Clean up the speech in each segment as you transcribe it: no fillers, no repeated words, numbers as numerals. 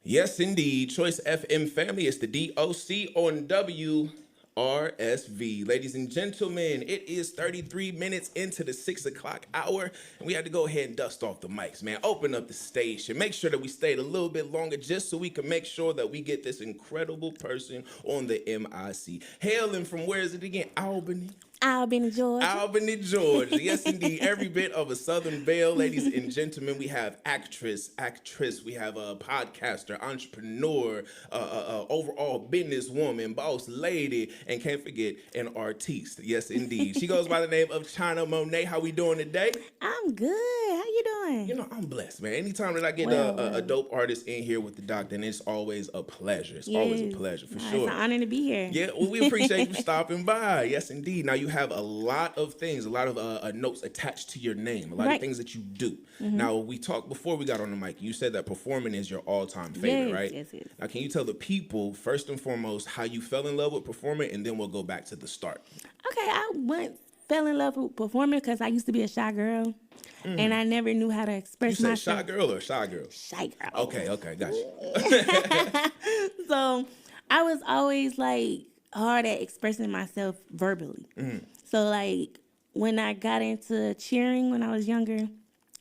Yes, indeed. Choice FM family. It's the DOC on WRSV. Ladies and gentlemen, it is 33 minutes into the 6 o'clock hour, and we had to go ahead and dust off the mics, man. Open up the station. Make sure that we stayed a little bit longer just so we can make sure that we get this incredible person on the MIC. Hailing from, where is it again? Albany. Albany, Georgia. Albany, Georgia. Yes, indeed. Every bit of a Southern belle, ladies and gentlemen. We have actress. We have a podcaster, entrepreneur, overall businesswoman, boss lady, and can't forget an artiste. Yes, indeed. She goes by the name of China Monai. How we doing today? I'm good. How you doing? You know, I'm blessed, man. Anytime that I get a dope artist in here with the doc, then it's always a pleasure. It's always a pleasure, for sure. It's an honor to be here. Yeah, well, we appreciate you stopping by. Yes, indeed. Now, you have a lot of things, a lot of notes attached to your name, a lot of things that you do. Now, we talked before we got on the mic. You said that performing is your all-time favorite, right? Yes. Now, can you tell the people, first and foremost, how you fell in love with performing, and then we'll go back to the start. Okay, I once fell in love with performing because I used to be a shy girl, and I never knew how to express myself. You said shy girl or shy girl? Shy girl. Okay, gotcha. So, I was always, hard at expressing myself verbally. So, when I got into cheering when I was younger,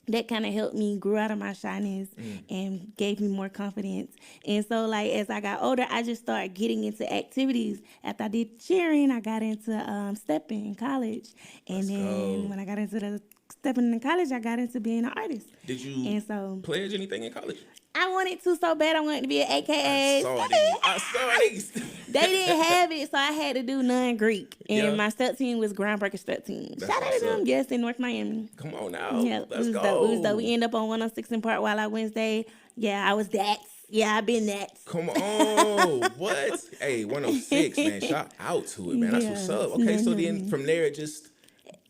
that kind of helped me grow out of my shyness and gave me more confidence. And so, as I got older, I just started getting into activities. After I did cheering, I got into stepping in college. And when I got into the stepping in college, I got into being an artist. Did you pledge anything in college? I wanted to so bad. I wanted to be an AKA. I saw these. They didn't have it, so I had to do non-Greek. And my step team was groundbreaker step team. Shout out to them, yes, in North Miami. Come on now. Yeah, Let's go. We end up on 106 in Park while I Wednesday. Yeah, I was that. Yeah, I've been that. Come on. What? Hey, 106, man. Shout out to it, man. That's what's up. Okay, so then from there it just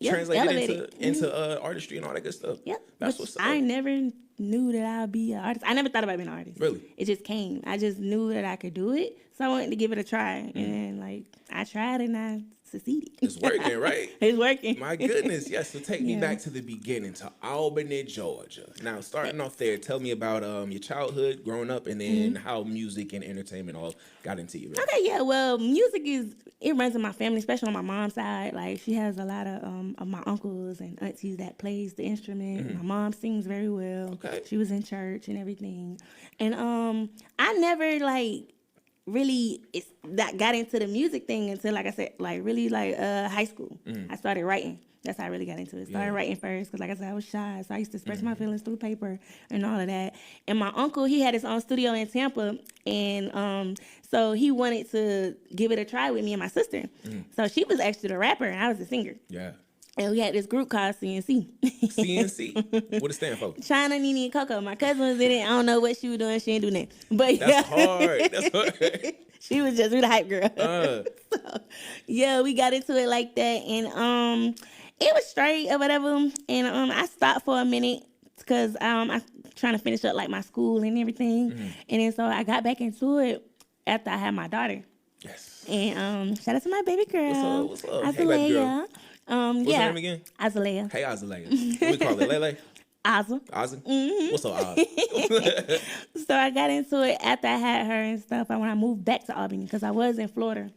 translated into artistry and all that good stuff. Yep. That's what's up. I never knew that I'd be an artist. I never thought about being an artist. Really? It just came. I just knew that I could do it, so I wanted to give it a try. And I tried and I succeeded. It's working, right? It's working. My goodness, yes. So take me back to the beginning, to Albany, Georgia. Now, starting off there, tell me about your childhood, growing up, and then how music and entertainment all got into you. Right? Okay, yeah. Well, music it runs in my family, especially on my mom's side. She has a lot of my uncles and aunties that plays the instrument. My mom sings very well. Okay. She was in church and everything. And I never really got into the music thing until, like I said, high school. I started writing. That's how I really got into it. Started writing first because, like I said, I was shy. So I used to express my feelings through paper and all of that. And my uncle, he had his own studio in Tampa. And so he wanted to give it a try with me and my sister. So she was actually the rapper and I was the singer. Yeah. And we had this group called CNC. CNC? What it stand for? China, Nini, and Coco. My cousin was in it. I don't know what she was doing. She didn't do nothing. But That's hard. That's hard. She was just really hype girl. So, we got into it like that. And it was straight or whatever. And I stopped for a minute because I'm trying to finish up my school and everything. And then so I got back into it after I had my daughter. Yes. And shout out to my baby girl. What's up? Azalea. Hey, baby girl. What's her name again? Azalea. Hey, Azalea. What we call it? Lele? Aza. Aza? What's up, Oz? So I got into it after I had her and stuff. When I moved back to Albany, because I was in Florida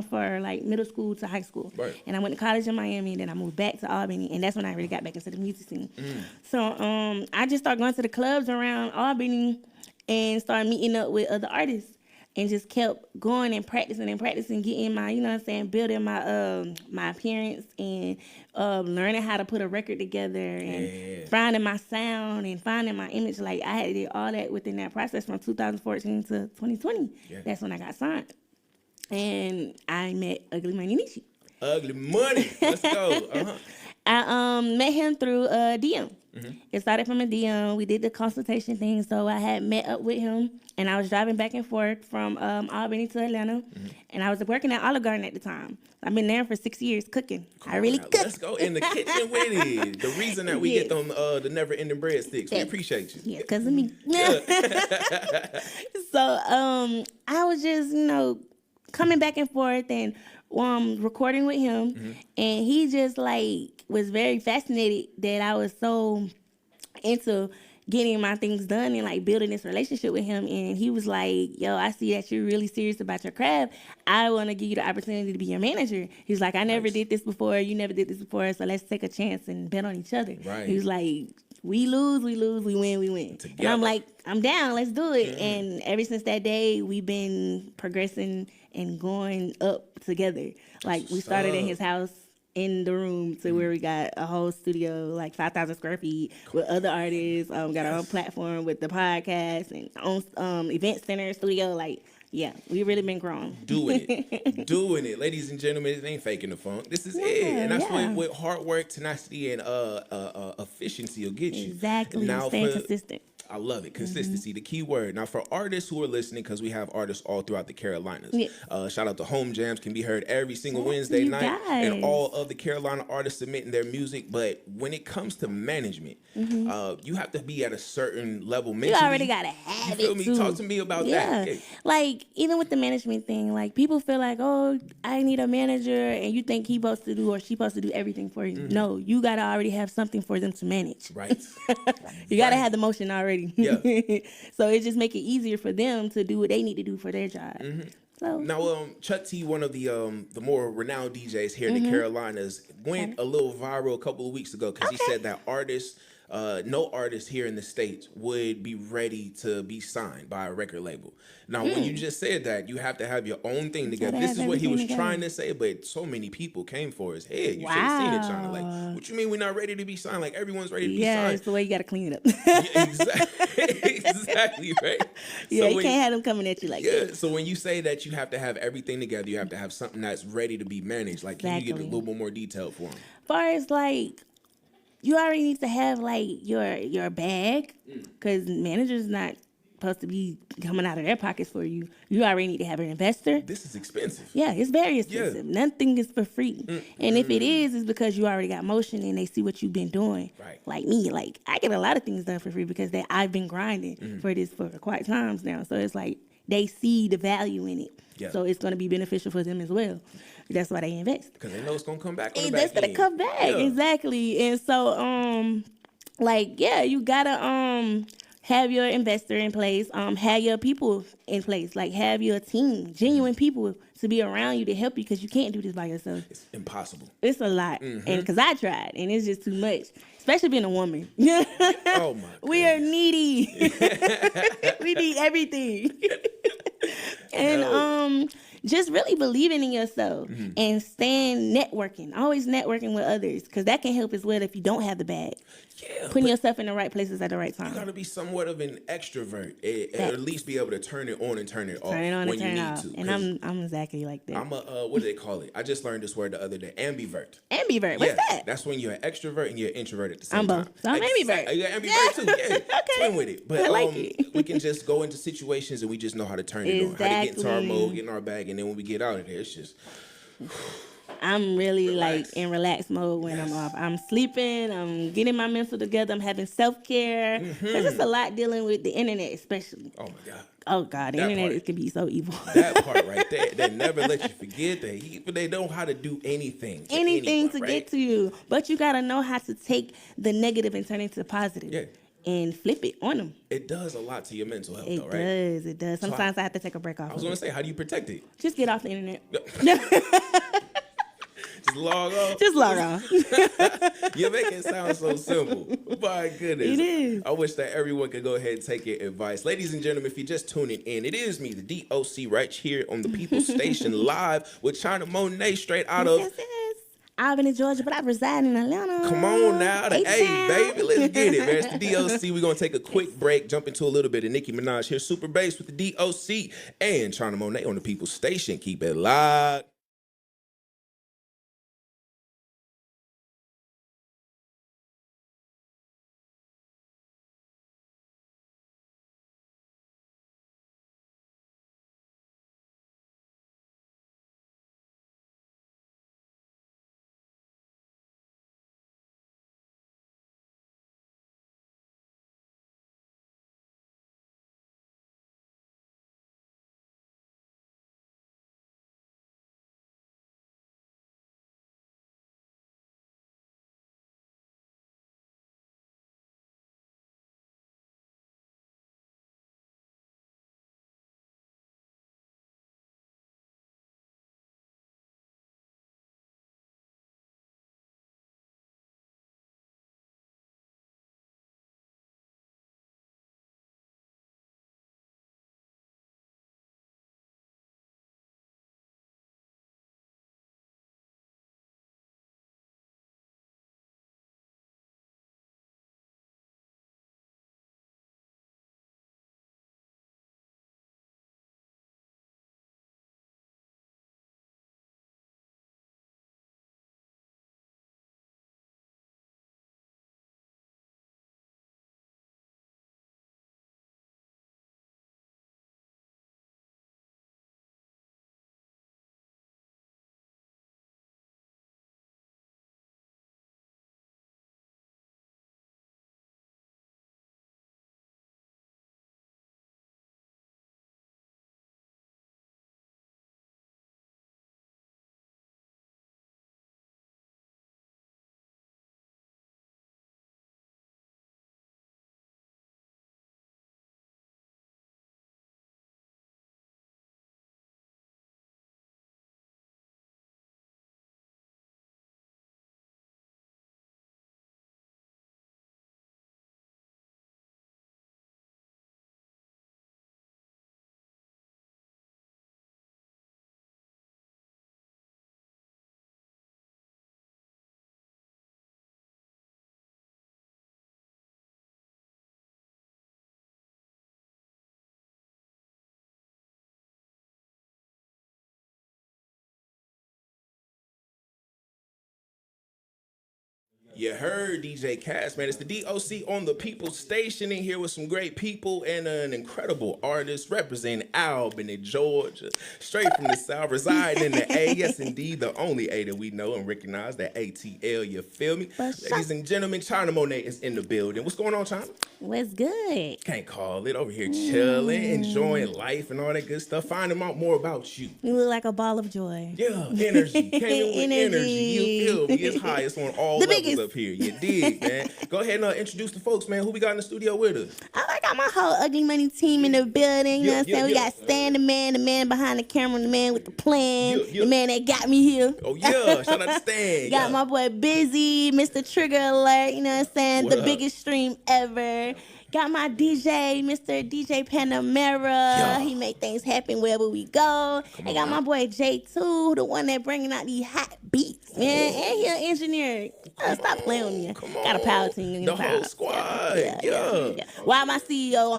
for middle school to high school. Right. And I went to college in Miami, and then I moved back to Albany, and that's when I really got back into the music scene. So I just started going to the clubs around Albany and started meeting up with other artists. And just kept going and practicing, getting my, building my my appearance and learning how to put a record together and finding my sound and finding my image. I had to do all that within that process from 2014 to 2020. Yeah. That's when I got signed. And I met Ugly Money Nishi. Ugly Money. Let's go. I met him through DM. It started from a DM. We did the consultation thing, so I had met up with him, and I was driving back and forth from Albany to Atlanta, and I was working at Olive Garden at the time. I've been there for 6 years cooking. I really cook. Let's go in the kitchen with it. The reason that we get them the never-ending breadsticks, we appreciate you. Yeah, because of me. So I was just, coming back and forth and recording with him, and he just was very fascinated that I was so into getting my things done and like building this relationship with him. And he was like, yo, I see that you're really serious about your craft. I want to give you the opportunity to be your manager. He's like, I never did this before. You never did this before. So let's take a chance and bet on each other. Right. He was like, we lose, we win, we win. Together. And I'm like, I'm down, let's do it. And ever since that day, we've been progressing and going up together. Like, we started in his house in the room to where we got a whole studio, like 5,000 square feet with other artists. Got our own platform with the podcast and own event center studio. Like, yeah, we really been growing. Doing it. Ladies and gentlemen, it ain't faking the funk. This is it. And that's what hard work, tenacity, and efficiency will get you. Exactly. Now, staying consistent. I love it. Consistency, the key word. Now, for artists who are listening, because we have artists all throughout the Carolinas, shout out to Home Jams, can be heard every single Wednesday night. And all of the Carolina artists submitting their music. But when it comes to management, you have to be at a certain level mentally. You already got to have you feel it, me? too. Talk to me about that. Yeah. Like, even with the management thing, like, people feel like, oh, I need a manager, and you think he's supposed to do or she's supposed to do everything for you. No, you got to already have something for them to manage. Right. You got to have the motion already. Yeah. So it just make it easier for them to do what they need to do for their job. So now, Chuck T, one of the more renowned DJs here in the Carolinas, went a little viral a couple of weeks ago because he said that no artist here in the States would be ready to be signed by a record label. Now, when you just said that, you have to have your own thing together. This is what he was trying to say, but so many people came for his head. You should have seen it, China. Like, what you mean we're not ready to be signed? Like, everyone's ready to be signed. Yeah, it's the way you got to clean it up. Exactly, right? Yeah, you can't have them coming at you like that. So when you say that you have to have everything together, you have to have something that's ready to be managed. Like, can you give it a little bit more detail for him? As far as, like, you already need to have, like, your bag, because managers not supposed to be coming out of their pockets for you. You already need to have an investor. This is expensive. Yeah, it's very expensive. Yeah. Nothing is for free. And if it is, it's because you already got motion and they see what you've been doing. Right. Like me, like, I get a lot of things done for free because I've been grinding for this for quite times now. So it's like they see the value in it. Yeah. So it's going to be beneficial for them as well. That's why they invest. Because they know it's going to come back on the back end. That's going to come back. Yeah. Exactly. And so, like, yeah, you got to have your investor in place, have your people in place, like have your team, genuine people to be around you to help you because you can't do this by yourself. It's impossible. It's a lot. And because I tried and it's just too much, especially being a woman. Oh, my God. We are needy. We need everything. And just really believing in yourself and staying networking, always networking with others, because that can help as well if you don't have the bag. Yeah, putting yourself in the right places at the right time. You got to be somewhat of an extrovert, at least be able to turn it on and turn it off when you need to. And I'm exactly like that. I'm a what do they call it? I just learned this word the other day. Ambivert. Ambivert. What's that? That's when you're an extrovert and you're an introvert at the same time. I'm both. So I'm ambivert. You're ambivert too. Yeah. Okay. Twin with it. But I like it. We can just go into situations and we just know how to turn it on, how to get into our mode, get in our bag, and then when we get out of there, it's just. I'm really like in relaxed mode when I'm off. I'm sleeping. I'm getting my mental together. I'm having self-care. There's just a lot dealing with the internet, especially. Oh my God. Oh God, the internet it can be so evil. That part right there, that never let you forget that they know how to do anything. To get to you, but you gotta know how to take the negative and turn it into positive. Yeah. And flip it on them. It does a lot to your mental health, though, right? It does. Sometimes I have to take a break off. I was going to say, how do you protect it? Just get off the internet. Just log off. Just log off. You make it sound so simple. My goodness. It is. I wish that everyone could go ahead and take your advice. Ladies and gentlemen, if you're just tuning in, it is me, the DOC, right here on the People's Station, live with China Monai, straight out of... Yes. Albany in Georgia, but I reside in Atlanta. Come on now. Hey, baby, let's get it, man. It's the DOC. We're going to take a quick break, jump into a little bit of Nicki Minaj here. Super Bass with the DOC and China Monai on the People's Station. Keep it live. You heard DJ Cass, man. It's the DOC on the People Station in here with some great people and an incredible artist representing Albany, Georgia. Straight from the South, residing in the A. Yes, indeed, the only A that we know and recognize, that ATL, you feel me? Ladies and gentlemen, China Monet is in the building. What's going on, China? What's good? Can't call it. Over here chilling, enjoying life and all that good stuff. Finding out more about you. You look like a ball of joy. Yeah, energy. Came in with energy. You feel me? It's high. It's on all The levels biggest. up here. You dig, man. Go ahead and introduce the folks, man. Who we got in the studio with us? I got my whole Ugly Money team in the building. You know what I'm saying? We Yeah. got Stan, the man behind the camera, the man with the plan, Yeah. the man that got me here. Oh, yeah. Shout out to Stan. Got Yeah. my boy Busy, Mr. Trigger Alert, you know what I'm saying? What The up? biggest stream ever. Got my DJ, Mr. DJ Panamera. Yeah. He make things happen wherever we go. I got on my boy J2, the one that bringing out these hot beats, man. And he an engineer. Stop playing with me. Come Got a on. power team. The whole squad. Yeah. Why my CEO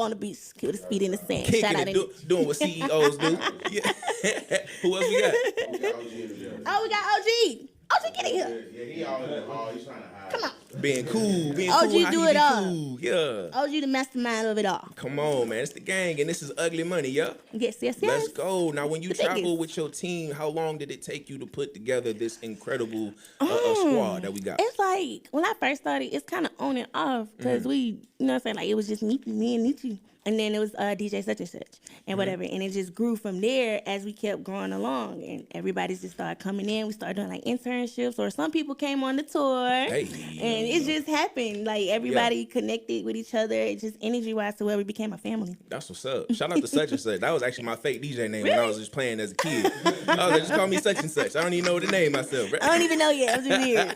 on the beats? Keep the speed in the sand. Kicking Shout out it, doing what CEOs do. Yeah. Who else we got? Oh, we got OG. OG, get in here. Yeah, he always trying to hide. Come on. Being cool. Being OG cool. How do he it be all. cool. Yeah. OG the mastermind of it all. Come on, man. It's the gang, and this is Ugly Money, yeah? Yes. Let's go. Now, when you The travel biggest. with your team, how long did it take you to put together this incredible squad that we got? It's like when I first started, it's kind of on and off because we, you know what I'm saying, like it was just me and Nietzsche. And then it was DJ such and such and whatever. And it just grew from there as we kept growing along. And everybody just started coming in. We started doing like internships, or some people came on the tour. Hey. And it just happened. Like everybody connected with each other. It just energy-wise to where we became a family. That's what's up. Shout out to such and such. That was actually my fake DJ name when I was just playing as a kid. I was like, just call me such and such. I don't even know the name myself. I don't even know yet. I'm just weird.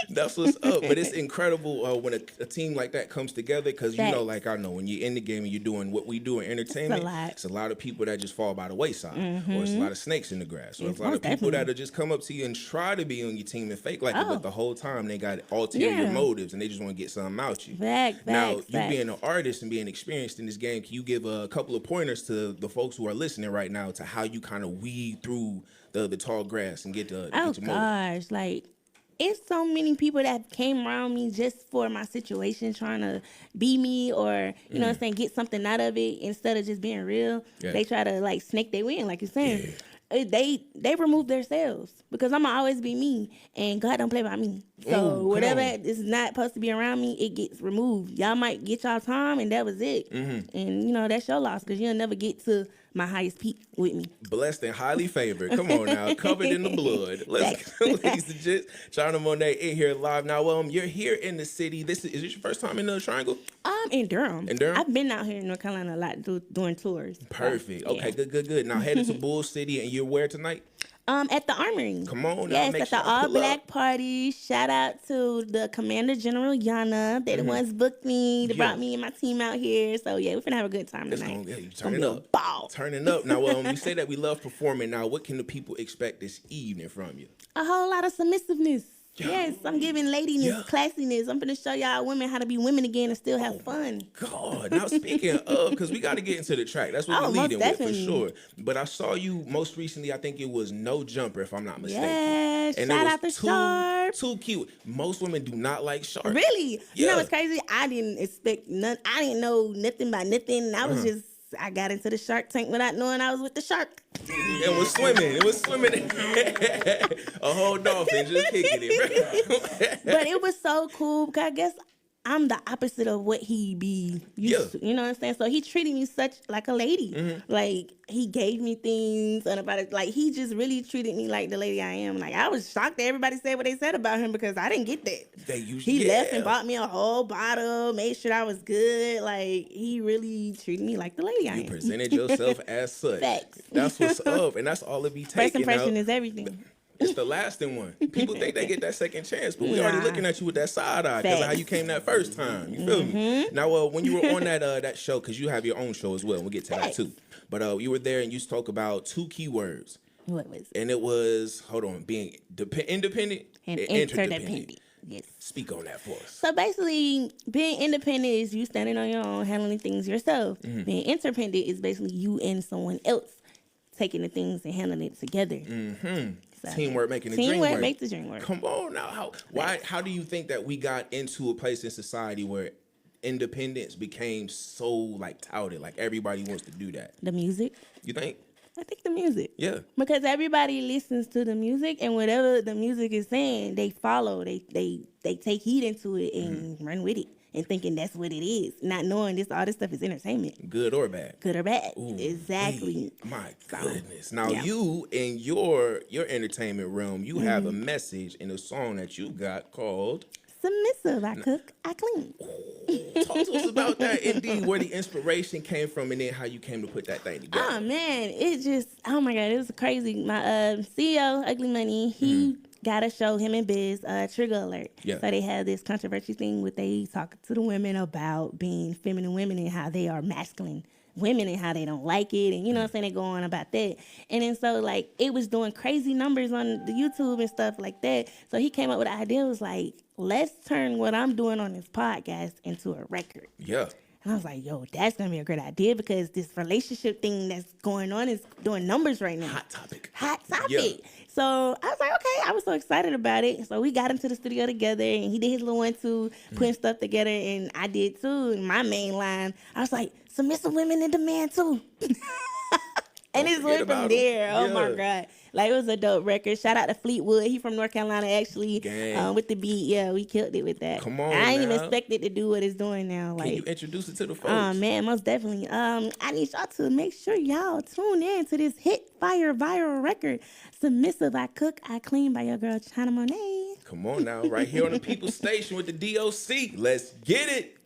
That's what's up. But it's incredible when a team like that comes together, because you know, Facts. like I know, when you're in the game and you're doing what we do in entertainment, It's a lot. of people that just fall by the wayside, or it's a lot of snakes in the grass, or it's a lot of most people definitely. that'll just come up to you and try to be on your team and fake like it, but the whole time they got ulterior Yeah. motives and they just want to get something out you. Facts, Now, facts, you facts. being an artist and being experienced in this game, can you give a couple of pointers to the folks who are listening right now to how you kind of weed through the tall grass and get to Oh get your motive? gosh, like it's so many people that came around me just for my situation, trying to be me, or you know what I'm saying, get something out of it instead of just being real. Yeah. They try to like snake their way in, like you're saying. They remove themselves because I'ma always be me, and God don't play by me. So Ooh, whatever come on. is not supposed to be around me, it gets removed. Y'all might get y'all time, and that was it. And you know that's your loss because you'll never get to my highest peak with me. Blessed and highly favored. Come on now, covered in the blood. Let's go, ladies and gents. China Monet in here live now. You're here in the city. Is this your first time in the Triangle? In Durham. In Durham? I've been out here in North Carolina a lot doing tours. Perfect. Yeah. Okay, good. Now headed to Bull City, and you're where tonight? At the Armory. Come on now, Yes, make at sure the I All pull up. Black Party. Shout out to the Commander General Yana. They the ones booked me. They Yeah. brought me and my team out here. So yeah, we're finna have a good time It's tonight. gonna, you It's gonna turn be it a up. ball. Turning up. Now, we say that we love performing. Now, what can the people expect this evening from you? A whole lot of submissiveness. Yeah. Yes, I'm giving ladiness, Yeah. classiness. I'm gonna show y'all women how to be women again and still have fun. God, now speaking of, because we got to get into the track. That's what Oh, we're most leading with for definitely. sure. But I saw you most recently, I think it was No Jumper, if I'm not mistaken. Yes, And shout it out was to Sharp. too cute. Most women do not like Sharp. Really? You know Yeah. what's crazy? I didn't expect none. I didn't know nothing about nothing. I was just. I got into the Shark Tank without knowing I was with the shark. It was swimming. It was swimming. A whole dolphin just kicking it. But it was so cool because I guess I'm the opposite of what he be used to. You know what I'm saying? So he treated me such like a lady. Like he gave me things and about it. Like he just really treated me like the lady I am. Like I was shocked that everybody said what they said about him because I didn't get that. They usually He left and bought me a whole bottle, made sure I was good. Like he really treated me like the lady I You am. presented yourself as such. Facts. That's what's up, and that's all it be First taking. impression Now, is everything. it's the lasting one. People think they get that second chance, but we already Nah. looking at you with that side eye because of how Facts. you came that first time. You feel me? Now, when you were on that show, because you have your own show as well, and we'll get to that Facts. too. But you were there and you spoke about two keywords, What was it? and it was being independent And interdependent. interdependent. Yes. Speak on that for us. So basically, being independent is you standing on your own, handling things yourself. Being interdependent is basically you and someone else taking the things and handling it together. So, Teamwork making the dream teamwork work. makes the dream work. Come on now. How do you think that we got into a place in society where independence became so like touted? Like everybody wants to do that. The music. You think? I think the music. Yeah. Because everybody listens to the music, and whatever the music is saying, they follow. They take heed into it and run with it, and thinking that's what it is, not knowing all this stuff is entertainment. Good or bad? Good or bad. Ooh, Exactly. My goodness. Now yeah. you in your entertainment realm, you have a message in a song that you got called Submissive. I cook, I clean. Talk to us about that, indeed, where the inspiration came from, and then how you came to put that thing together. Oh man, oh my god, it was crazy. My CEO, Ugly Money, he got a show, him and Biz, Trigger Alert. Yeah. So they had this controversy thing with they talking to the women about being feminine women and how they are masculine women and how they don't like it, and you know what I'm saying, they go on about that. And then so like it was doing crazy numbers on the YouTube and stuff like that. So he came up with the idea, was like, let's turn what I'm doing on this podcast into a record. Yeah. And I was like, yo, that's going to be a great idea, because this relationship thing that's going on is doing numbers right now. Hot topic. Yeah. So I was like, okay. I was so excited about it. So we got into the studio together, and he did his little 1-2, putting stuff together, and I did too. And my main line, I was like, submissive women in demand too. And it's went from there. Oh my God. Like, it was a dope record. Shout out to Fleetwood. He from North Carolina, actually. With the beat. Yeah, we killed it with that. Come on, I ain't now. even expect it to do what it's doing now. Like, Can you introduce it to the folks? Oh man, most definitely. I need y'all to make sure y'all tune in to this hit fire viral record, Submissive, I Cook, I Clean, by your girl China Monai. Come on now, right here on the People's Station with the DOC. Let's get it.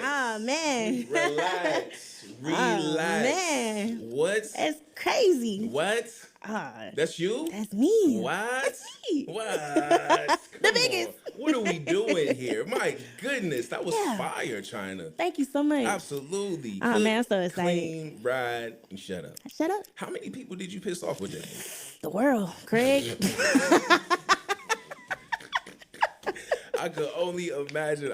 Oh man. Relax. Relax. Oh, man. What? That's crazy. What? That's you? That's me. What? That's me. What? The biggest. What are we doing here? My goodness, that was Yeah. fire, China. Thank you so much. Absolutely. Oh, man, I'm so excited. Clean, ride, and shut up. Shut up. How many people did you piss off with that? The world, Craig. I could only imagine.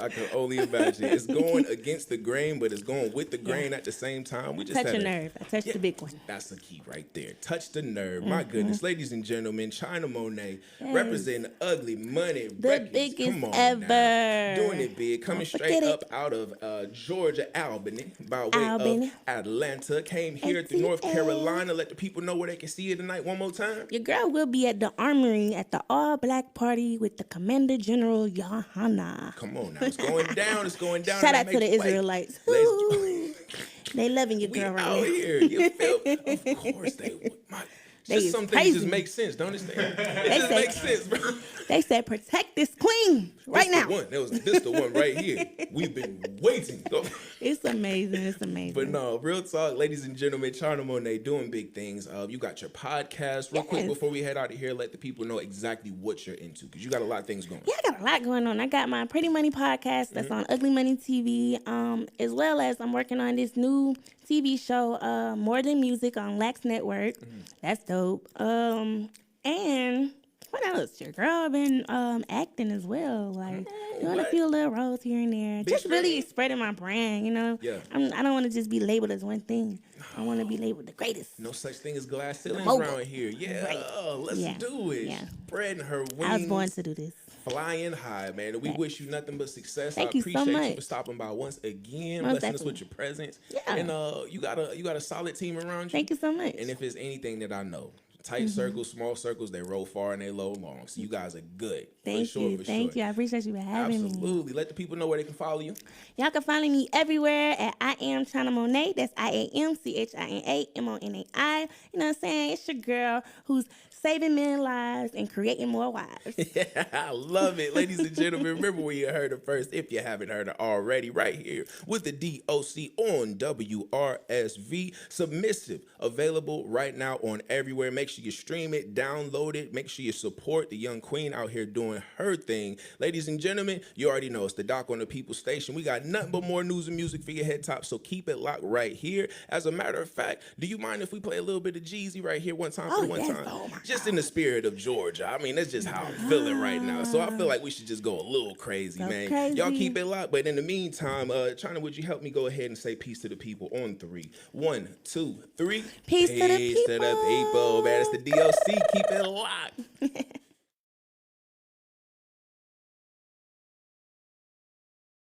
It's going against the grain, but it's going with the grain at the same time. We just Touch a had nerve. I touched the big one. That's the key right there. Touch the nerve. My goodness. Ladies and gentlemen, China Monet representing Ugly Money The Records. biggest Come on ever. now. Doing it big. Coming Don't straight forget up out of Georgia, Albany, by way Albany. of Atlanta. Came here through North Carolina. Let the people know where they can see you tonight one more time. Your girl will be at the Armory at the all-black party with the Commander General Yohana. Come on now. It's going down. It's going down. Shout out to the Make way. Israelites. Let's Ooh. They loving your We girl right out now. here. You feel? Of course they would. They Just some is things crazy. just make sense, don't it? It They just say- makes sense, bro. They said, protect this queen right now. This the one right here. We've been waiting. It's amazing. It's amazing. But no, real talk, ladies and gentlemen, China Monet doing big things. You got your podcast. Real quick Yes. before we head out of here, let the people know exactly what you're into, because you got a lot of things going. Yeah, I got a lot going on. I got my Pretty Money podcast that's on Ugly Money TV, as well as I'm working on this new TV show, More Than Music on Lax Network. That's dope. dope. And what else? Your girl been acting as well, like doing a few little roles here and there. Big Just really screen? spreading my brand, you know. Yeah. I don't want to just be labeled as one thing. I want to be labeled the greatest. No such thing as glass ceilings mogul. around here. Yeah, Right. let's Yeah. do it. Yeah. Spreading her wings. I was born to do this. Flying high, man. And we wish you nothing but success. Thank I you so appreciate you for much. stopping by once again, Most blessing us definitely. with your presence. Yeah. And you got a solid team around you. Thank you so much. And if it's anything that I know, tight circles, small circles, they roll far and they roll long. So you guys are good. Thank you. Thank you. I appreciate you for having me. Absolutely. Let the people know where they can follow you. Y'all can follow me everywhere at I am China Monai. That's IAMCHINA MONAI. You know what I'm saying? It's your girl who's saving men lives and creating more wives. Yeah, I love it. Ladies and gentlemen, remember where you heard it first, if you haven't heard it already, right here with the DOC on WRSV. Submissive, available right now on everywhere. Make sure you stream it, download it. Make sure you support the young queen out here doing her thing. Ladies and gentlemen, you already know it's the Doc on the People Station. We got nothing but more news and music for your head top, so keep it locked right here. As a matter of fact, do you mind if we play a little bit of Jeezy right here one time for one yes. time? Oh, my Just in the spirit of Georgia. I mean, that's just how I'm feeling right now. So I feel like we should just go a little crazy, Go man. crazy. Y'all keep it locked. But in the meantime, China, would you help me go ahead and say peace to the people on 3? 1, 2, 3. Peace to the Peace to the people, man. It's the DOC. Keep it locked.